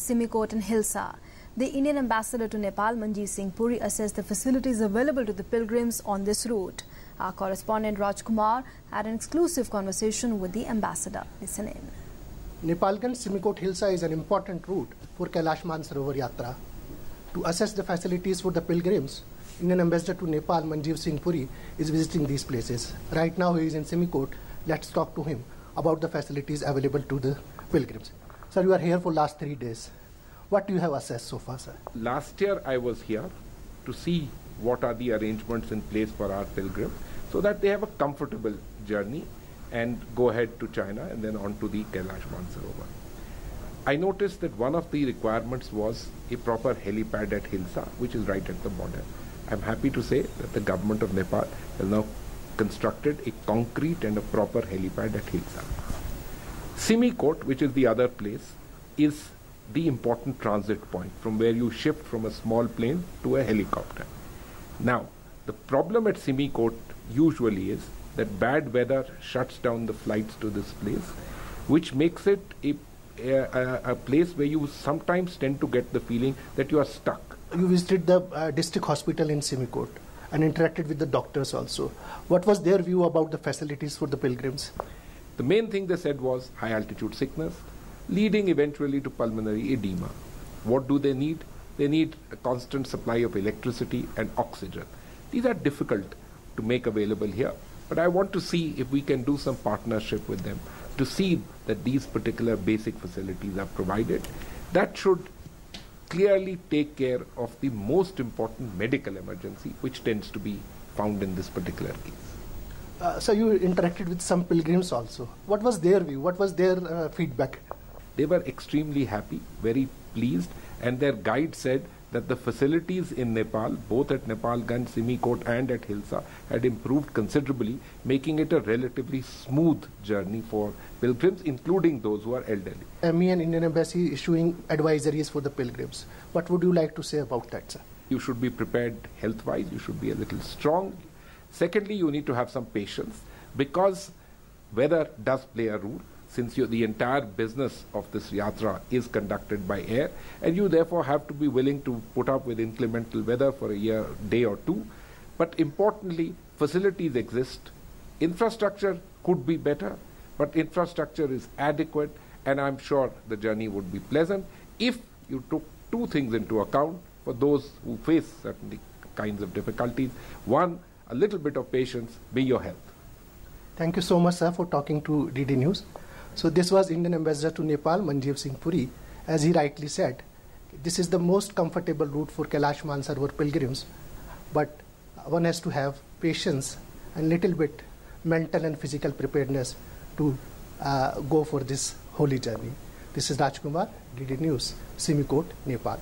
Simikot and Hilsa. The Indian ambassador to Nepal, Manjeev Singh Puri, assessed the facilities available to the pilgrims on this route. Our correspondent Rajkumar had an exclusive conversation with the ambassador. Listen in. Nepalganj Simikot Hilsa is an important route for Kailash Mansarovar Yatra. To assess the facilities for the pilgrims, Indian ambassador to Nepal, Manjeev Singh Puri, is visiting these places. Right now he is in Simikot. Let's talk to him about the facilities available to the pilgrims. Sir, you are here for last 3 days. What do you have assessed so far, sir? Last year I was here to see what are the arrangements in place for our pilgrims so that they have a comfortable journey and go ahead to China and then on to the Kailash Mansarovar. I noticed that one of the requirements was a proper helipad at Hilsa, which is right at the border. I'm happy to say that the government of Nepal has now constructed a concrete and a proper helipad at Hilsa. Simikot, which is the other place, is the important transit point from where you shift from a small plane to a helicopter. Now, the problem at Simikot usually is that bad weather shuts down the flights to this place, which makes it a place where you sometimes tend to get the feeling that you are stuck. You visited the district hospital in Simikot and interacted with the doctors also. What was their view about the facilities for the pilgrims? The main thing they said was high altitude sickness, leading eventually to pulmonary edema. What do they need? They need a constant supply of electricity and oxygen. These are difficult to make available here, but I want to see if we can do some partnership with them to see that these particular basic facilities are provided. That should clearly take care of the most important medical emergency which tends to be found in this particular case. So you interacted with some pilgrims also. What was their view? What was their feedback? They were extremely happy, very pleased, and their guide said that the facilities in Nepal, both at Nepalganj, Simikot and at Hilsa, had improved considerably, making it a relatively smooth journey for pilgrims, including those who are elderly. Me and Indian Embassy issuing advisories for the pilgrims. What would you like to say about that, sir? You should be prepared health-wise, you should be a little strong. Secondly, you need to have some patience because weather does play a role, since the entire business of this yatra is conducted by air, and you therefore have to be willing to put up with inclemental weather for a day or two. But importantly, facilities exist. Infrastructure could be better, but infrastructure is adequate, and I'm sure the journey would be pleasant if you took two things into account for those who face certain kinds of difficulties. One, a little bit of patience, be your health. Thank you so much, sir, for talking to DD News. So this was Indian Ambassador to Nepal, Manjeev Singh Puri. As he rightly said, this is the most comfortable route for Kailash Mansarovar pilgrims, but one has to have patience and little bit mental and physical preparedness to go for this holy journey. This is Rajkumar, DD News, Simikot, Nepal.